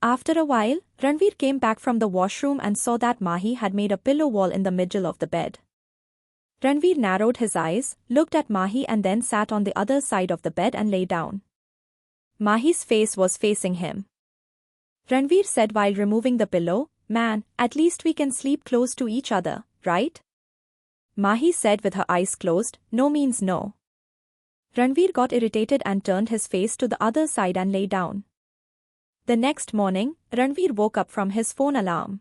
After a while, Ranvir came back from the washroom and saw that Mahi had made a pillow wall in the middle of the bed. Ranvir narrowed his eyes, looked at Mahi and then sat on the other side of the bed and lay down. Mahi's face was facing him. Ranvir said while removing the pillow, "Man, at least we can sleep close to each other, right?" Mahi said with her eyes closed, "No means no." Ranvir got irritated and turned his face to the other side and lay down. The next morning, Ranvir woke up from his phone alarm.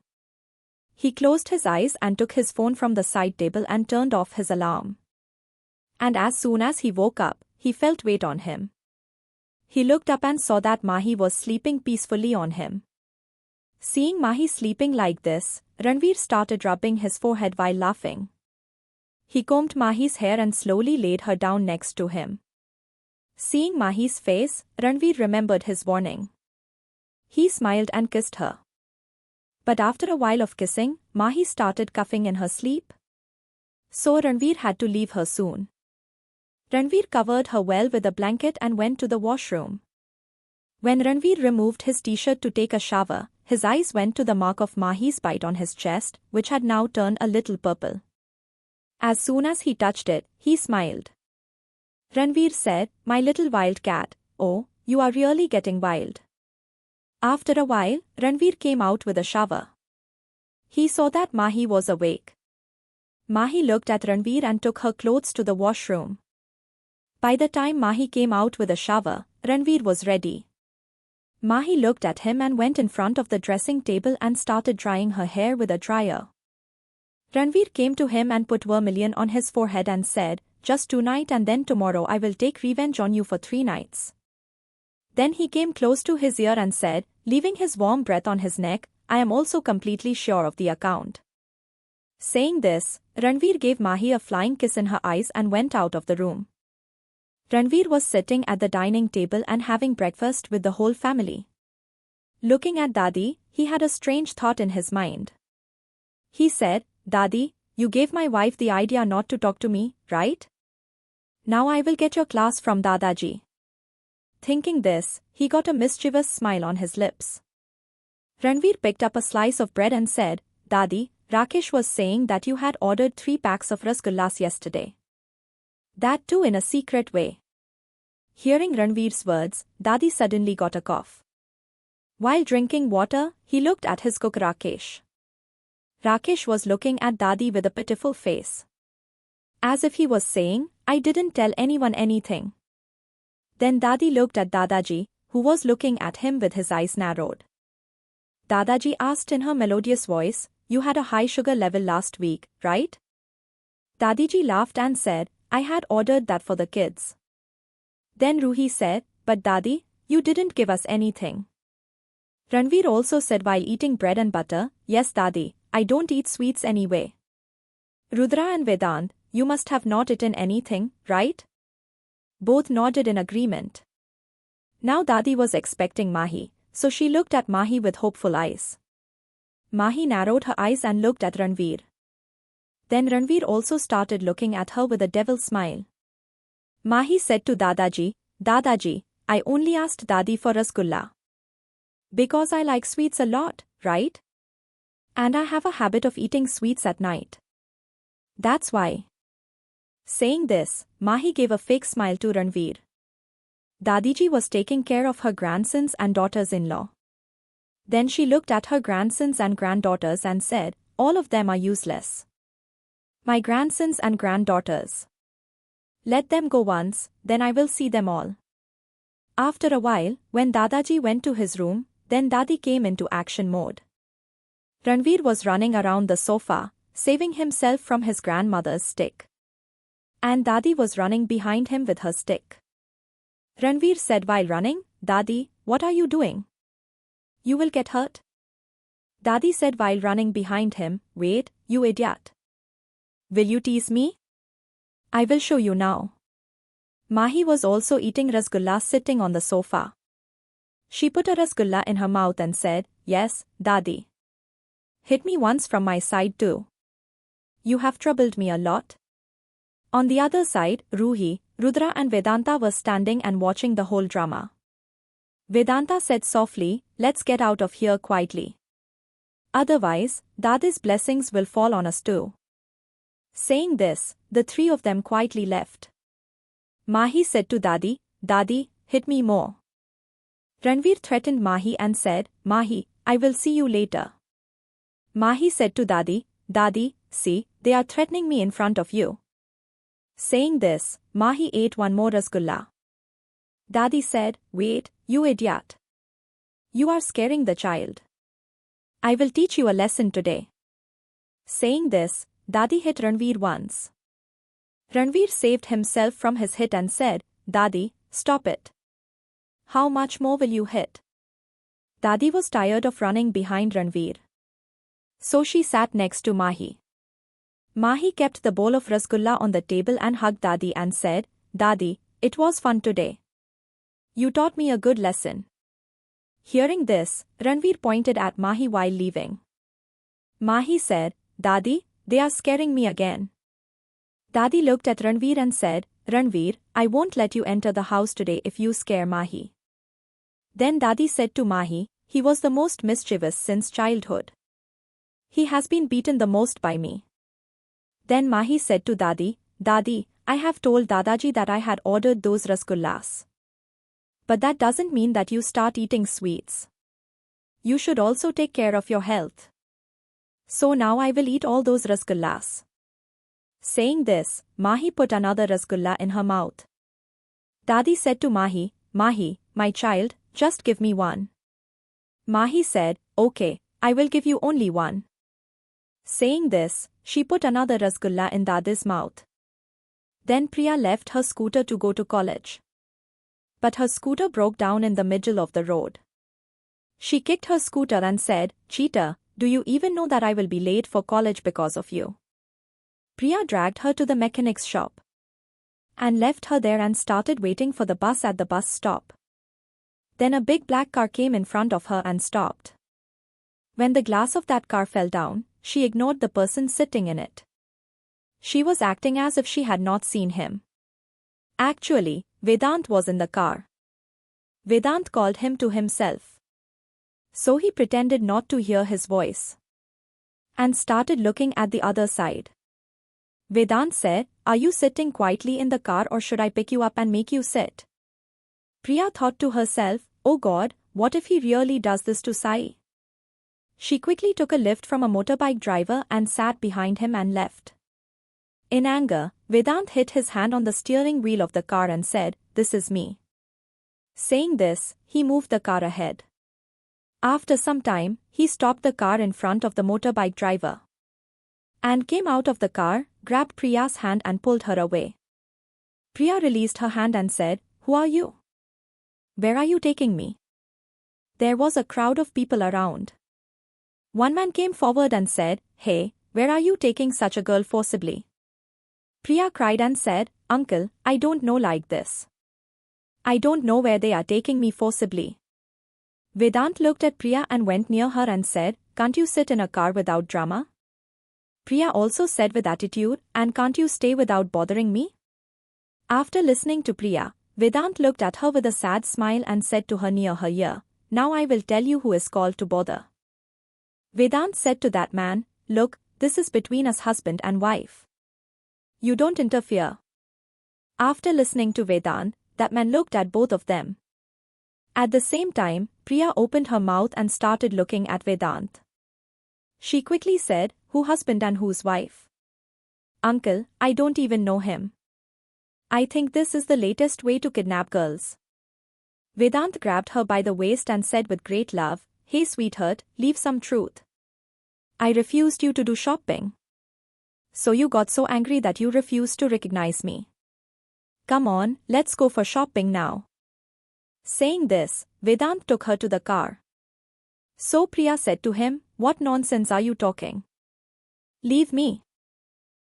He closed his eyes and took his phone from the side table and turned off his alarm. And as soon as he woke up, he felt weight on him. He looked up and saw that Mahi was sleeping peacefully on him. Seeing Mahi sleeping like this, Ranvir started rubbing his forehead while laughing. He combed Mahi's hair and slowly laid her down next to him. Seeing Mahi's face, Ranvir remembered his warning. He smiled and kissed her. But after a while of kissing, Mahi started coughing in her sleep. So Ranvir had to leave her soon. Ranvir covered her well with a blanket and went to the washroom. When Ranvir removed his t-shirt to take a shower, his eyes went to the mark of Mahi's bite on his chest, which had now turned a little purple. As soon as he touched it, he smiled. Ranvir said, "My little wild cat, oh, you are really getting wild." After a while, Ranvir came out with a shower. He saw that Mahi was awake. Mahi looked at Ranvir and took her clothes to the washroom. By the time Mahi came out with a shower, Ranvir was ready. Mahi looked at him and went in front of the dressing table and started drying her hair with a dryer. Ranvir came to him and put vermilion on his forehead and said, "Just tonight and then tomorrow I will take revenge on you for 3 nights. Then he came close to his ear and said, leaving his warm breath on his neck, "I am also completely sure of the account." Saying this, Ranvir gave Mahi a flying kiss in her eyes and went out of the room. Ranvir was sitting at the dining table and having breakfast with the whole family. Looking at Dadi, he had a strange thought in his mind. He said, "Dadi, you gave my wife the idea not to talk to me, right? Now I will get your class from Dadaji." Thinking this, he got a mischievous smile on his lips. Ranvir picked up a slice of bread and said, "Dadi, Rakesh was saying that you had ordered 3 packs of rasgullas yesterday. That too in a secret way." Hearing Ranvir's words, Dadi suddenly got a cough. While drinking water, he looked at his cook Rakesh. Rakesh was looking at Dadi with a pitiful face. As if he was saying, "I didn't tell anyone anything." Then Dadi looked at Dadaji, who was looking at him with his eyes narrowed. Dadaji asked in her melodious voice, "You had a high sugar level last week, right?" Dadiji laughed and said, "I had ordered that for the kids." Then Ruhi said, "But Dadi, you didn't give us anything." Ranvir also said while eating bread and butter, "Yes Dadi, I don't eat sweets anyway." Rudra and Vedant, "You must have not eaten anything, right?" Both nodded in agreement. Now Dadi was expecting Mahi, so she looked at Mahi with hopeful eyes. Mahi narrowed her eyes and looked at Ranvir. Then Ranvir also started looking at her with a devil smile. Mahi said to Dadaji, "Dadaji, I only asked Dadi for rasgulla. Because I like sweets a lot, right? And I have a habit of eating sweets at night. That's why." Saying this, Mahi gave a fake smile to Ranvir. Dadiji was taking care of her grandsons and daughters-in-law. Then she looked at her grandsons and granddaughters and said, "All of them are useless. My grandsons and granddaughters. Let them go once, then I will see them all." After a while, when Dadaji went to his room, then Dadi came into action mode. Ranvir was running around the sofa, saving himself from his grandmother's stick. And Dadi was running behind him with her stick. Ranvir said while running, "Dadi, what are you doing? You will get hurt." Dadi said while running behind him, "Wait, you idiot. Will you tease me? I will show you now." Mahi was also eating rasgulla sitting on the sofa. She put a rasgulla in her mouth and said, "Yes, Dadi. Hit me once from my side too. You have troubled me a lot." On the other side, Ruhi, Rudra and Vedanta were standing and watching the whole drama. Vedanta said softly, let's get out of here quietly. Otherwise, Dadi's blessings will fall on us too. Saying this, the three of them quietly left. Mahi said to Dadi, Dadi, hit me more. Ranvir threatened Mahi and said, Mahi, I will see you later. Mahi said to Dadi, Dadi, see, they are threatening me in front of you. Saying this, Mahi ate one more rasgulla. Dadi said, wait, you idiot. You are scaring the child. I will teach you a lesson today. Saying this, Dadi hit Ranvir once. Ranvir saved himself from his hit and said, Dadi, stop it. How much more will you hit? Dadi was tired of running behind Ranvir. So she sat next to Mahi. Mahi kept the bowl of rasgulla on the table and hugged Dadi and said, Dadi, it was fun today. You taught me a good lesson. Hearing this, Ranvir pointed at Mahi while leaving. Mahi said, Dadi, they are scaring me again. Dadi looked at Ranvir and said, Ranvir, I won't let you enter the house today if you scare Mahi. Then Dadi said to Mahi, he was the most mischievous since childhood. He has been beaten the most by me. Then Mahi said to Dadi, Dadi, I have told Dadaji that I had ordered those rasgullas. But that doesn't mean that you start eating sweets. You should also take care of your health. So now I will eat all those rasgullas. Saying this, Mahi put another rasgulla in her mouth. Dadi said to Mahi, Mahi, my child, just give me one. Mahi said, okay, I will give you only one. Saying this, she put another rasgulla in Dadi's mouth. Then Priya left her scooter to go to college. But her scooter broke down in the middle of the road. She kicked her scooter and said, Cheater, do you even know that I will be late for college because of you? Priya dragged her to the mechanic's shop and left her there and started waiting for the bus at the bus stop. Then a big black car came in front of her and stopped. When the glass of that car fell down, she ignored the person sitting in it. She was acting as if she had not seen him. Actually, Vedant was in the car. Vedant called him to himself. So he pretended not to hear his voice and started looking at the other side. Vedant said, Are you sitting quietly in the car or should I pick you up and make you sit? Priya thought to herself, Oh God, what if he really does this to Sai? She quickly took a lift from a motorbike driver and sat behind him and left. In anger, Vedant hit his hand on the steering wheel of the car and said, This is me. Saying this, he moved the car ahead. After some time, he stopped the car in front of the motorbike driver and came out of the car, grabbed Priya's hand and pulled her away. Priya released her hand and said, Who are you? Where are you taking me? There was a crowd of people around. One man came forward and said, Hey, where are you taking such a girl forcibly? Priya cried and said, Uncle, I don't know like this. I don't know where they are taking me forcibly. Vedant looked at Priya and went near her and said, Can't you sit in a car without drama? Priya also said with attitude, And can't you stay without bothering me? After listening to Priya, Vedant looked at her with a sad smile and said to her near her ear, Now I will tell you who is called to bother. Vedant said to that man, Look, this is between us husband and wife. You don't interfere. After listening to Vedant, that man looked at both of them. At the same time, Priya opened her mouth and started looking at Vedant. She quickly said, Who husband and whose wife? Uncle, I don't even know him. I think this is the latest way to kidnap girls. Vedant grabbed her by the waist and said with great love, Hey sweetheart, leave some truth. I refused you to do shopping. So you got so angry that you refused to recognize me. Come on, let's go for shopping now. Saying this, Vedant took her to the car. So Priya said to him, What nonsense are you talking? Leave me.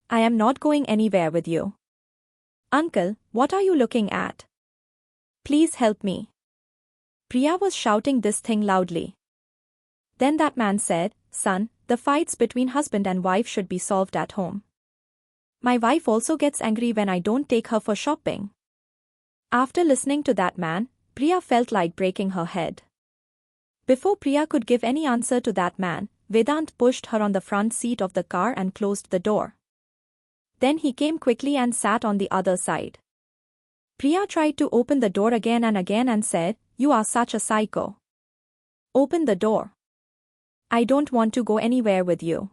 I am not going anywhere with you. Uncle, what are you looking at? Please help me. Priya was shouting this thing loudly. Then that man said, Son, the fights between husband and wife should be solved at home. My wife also gets angry when I don't take her for shopping. After listening to that man, Priya felt like breaking her head. Before Priya could give any answer to that man, Vedant pushed her on the front seat of the car and closed the door. Then he came quickly and sat on the other side. Priya tried to open the door again and said, "You are such a psycho. Open the door. I don't want to go anywhere with you."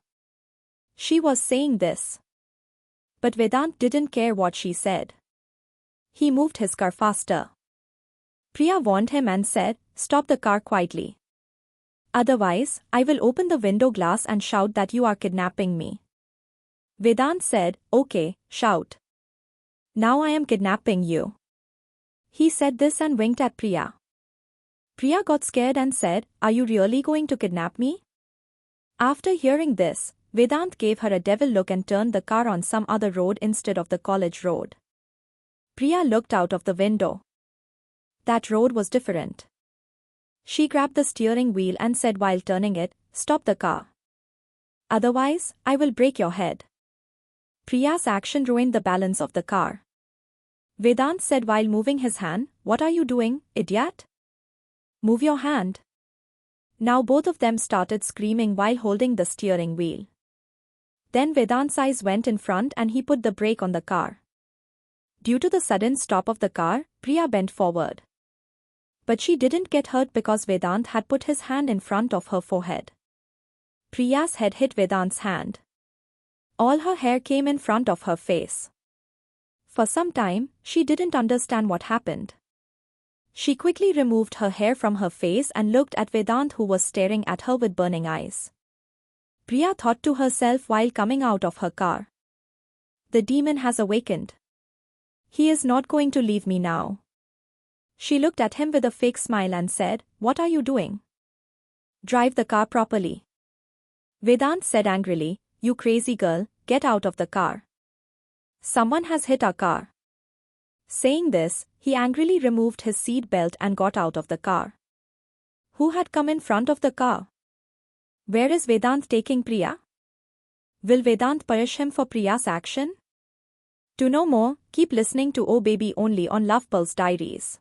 She was saying this. But Vedant didn't care what she said. He moved his car faster. Priya warned him and said, "Stop the car quietly. Otherwise, I will open the window glass and shout that you are kidnapping me." Vedant said, "Okay, shout. Now I am kidnapping you." He said this and winked at Priya. Priya got scared and said, "Are you really going to kidnap me?" After hearing this, Vedant gave her a devil look and turned the car on some other road instead of the college road. Priya looked out of the window. That road was different. She grabbed the steering wheel and said while turning it, "Stop the car. Otherwise, I will break your head." Priya's action ruined the balance of the car. Vedant said while moving his hand, "What are you doing, idiot? Move your hand." Now both of them started screaming while holding the steering wheel. Then Vedant's eyes went in front and he put the brake on the car. Due to the sudden stop of the car, Priya bent forward. But she didn't get hurt because Vedant had put his hand in front of her forehead. Priya's head hit Vedant's hand. All her hair came in front of her face. For some time, she didn't understand what happened. She quickly removed her hair from her face and looked at Vedant, who was staring at her with burning eyes. Priya thought to herself while coming out of her car. The demon has awakened. He is not going to leave me now. She looked at him with a fake smile and said, "What are you doing? Drive the car properly." Vedant said angrily, "You crazy girl, get out of the car. Someone has hit our car." Saying this, he angrily removed his seat belt and got out of the car. Who had come in front of the car? Where is Vedant taking Priya? Will Vedant punish him for Priya's action? To know more, keep listening to Oh Baby only on Love Pulse Diaries.